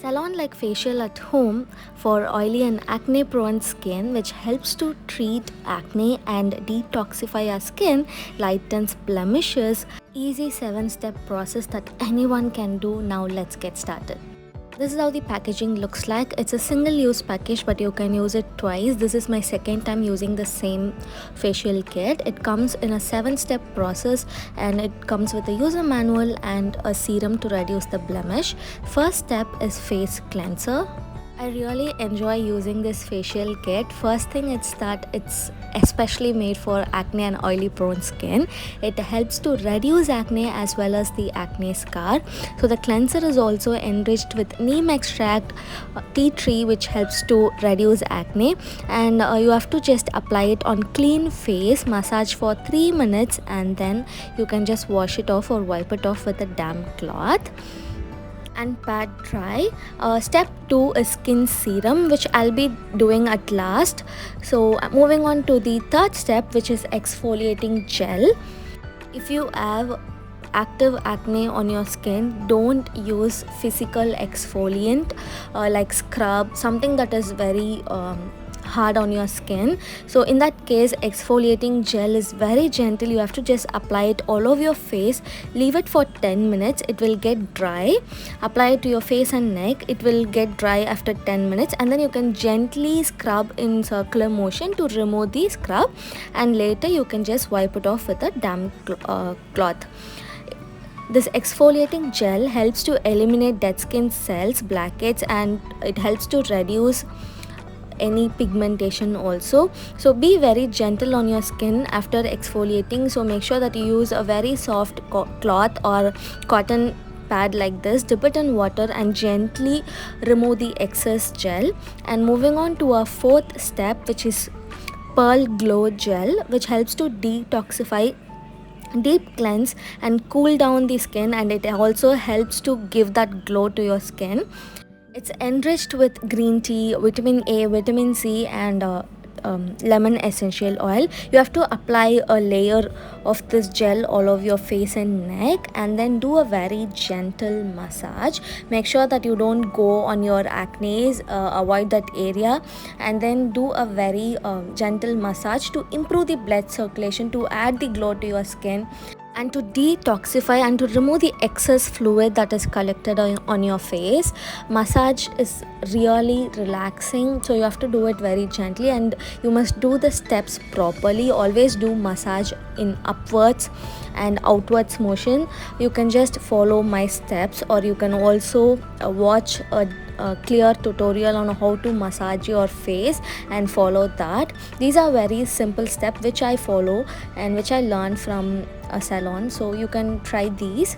Salon like facial at home for oily and acne prone skin, which helps to treat acne and detoxify our skin, lightens blemishes. Easy 7-step process that anyone can do. Now let's get started. This is how the packaging looks like. It's a single use package, but you can use it twice. This is my second time using the same facial kit. It comes in a 7-step process and it comes with a user manual and a serum to reduce the blemish. First step is face cleanser. I really enjoy using this facial kit. First thing is that it's especially made for acne and oily prone skin. It helps to reduce acne as well as the acne scar. So the cleanser is also enriched with neem extract, tea tree, which helps to reduce acne, and you have to just apply it on clean face, massage for 3 minutes, and then you can just wash it off or wipe it off with a damp cloth and pat dry. Step 2 is skin serum, which I'll be doing at last. So moving on to the third step, which is exfoliating gel. If you have active acne on your skin, don't use physical exfoliant like scrub, something that is very hard on your skin. So in that case, exfoliating gel is very gentle. You have to just apply it all over your face, leave it for 10 minutes. It will get dry. Apply it to your face and neck. It will get dry after 10 minutes, and then you can gently scrub in circular motion to remove the scrub, and later you can just wipe it off with a damp cloth. This exfoliating gel helps to eliminate dead skin cells, blackheads, and it helps to reduce any pigmentation also. So be very gentle on your skin after exfoliating. So make sure that you use a very soft cloth or cotton pad like this, dip it in water and gently remove the excess gel. And moving on to our fourth step, which is Pearl Glow Gel, which helps to detoxify, deep cleanse and cool down the skin, and it also helps to give that glow to your skin. It's enriched with green tea, vitamin A, vitamin C, and lemon essential oil. You have to apply a layer of this gel all over your face and neck, and then do a very gentle massage. Make sure that you don't go on your acne, avoid that area, and then do a very gentle massage to improve the blood circulation, to add the glow to your skin, and to detoxify and to remove the excess fluid that is collected on your face. Massage is really relaxing, so you have to do it very gently, and you must do the steps properly. Always do massage in upwards and outwards motion. You can just follow my steps, or you can also watch a clear tutorial on how to massage your face and follow that. These are very simple steps which I follow and which I learned from a salon, so you can try these.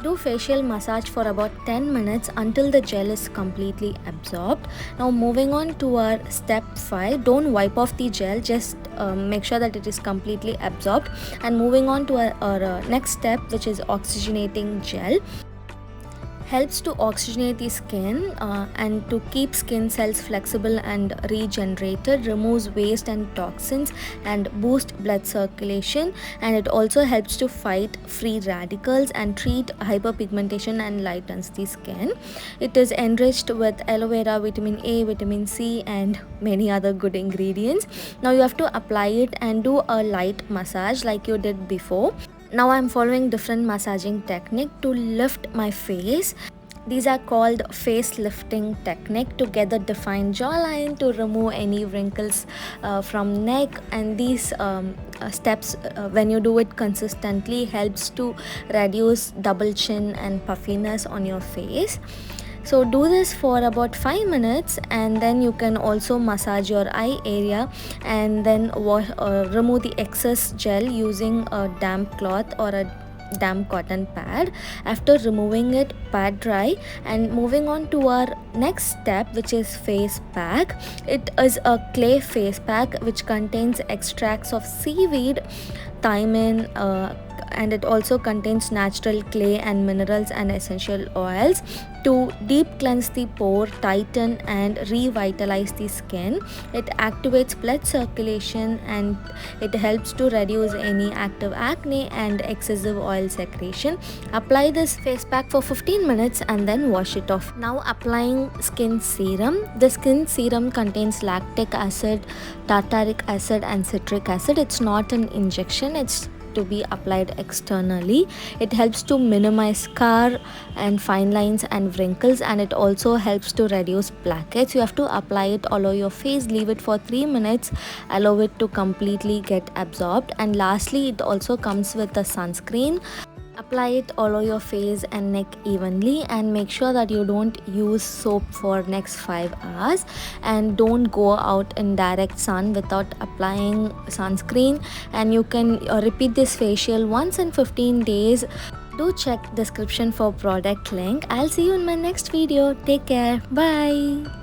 Do facial massage for about 10 minutes until the gel is completely absorbed. Now moving on to our step 5, don't wipe off the gel, just make sure that it is completely absorbed. And moving on to our next step, which is oxygenating gel. Helps to oxygenate the skin and to keep skin cells flexible and regenerated, removes waste and toxins, and boost blood circulation. And it also helps to fight free radicals and treat hyperpigmentation and lightens the skin. It is enriched with aloe vera, vitamin A, vitamin C, and many other good ingredients. Now you have to apply it and do a light massage like you did before. Now I'm following different massaging technique to lift my face. These are called face lifting technique to get the defined jawline, to remove any wrinkles from neck. And these steps, when you do it consistently, helps to reduce double chin and puffiness on your face. So do this for about 5 minutes, and then you can also massage your eye area, and then remove the excess gel using a damp cloth or a damp cotton pad. After removing it, pat dry. And moving on to our next step, which is face pack. It is a clay face pack which contains extracts of seaweed, thiamine, and it also contains natural clay and minerals and essential oils to deep cleanse the pore, tighten and revitalize the skin. It activates blood circulation and it helps to reduce any active acne and excessive oil secretion. Apply this face pack for 15 minutes and then wash it off. Now applying skin serum. The skin serum contains lactic acid, tartaric acid and citric acid. It's not an injection, it's to be applied externally. It helps to minimize scar and fine lines and wrinkles, and it also helps to reduce blackheads. You have to apply it all over your face, leave it for 3 minutes, allow it to completely get absorbed, and lastly it also comes with a sunscreen. Apply it all over your face and neck evenly, and make sure that you don't use soap for next 5 hours, and don't go out in direct sun without applying sunscreen. And you can repeat this facial once in 15 days. Do check description for product link. I'll see you in my next video. Take care. Bye.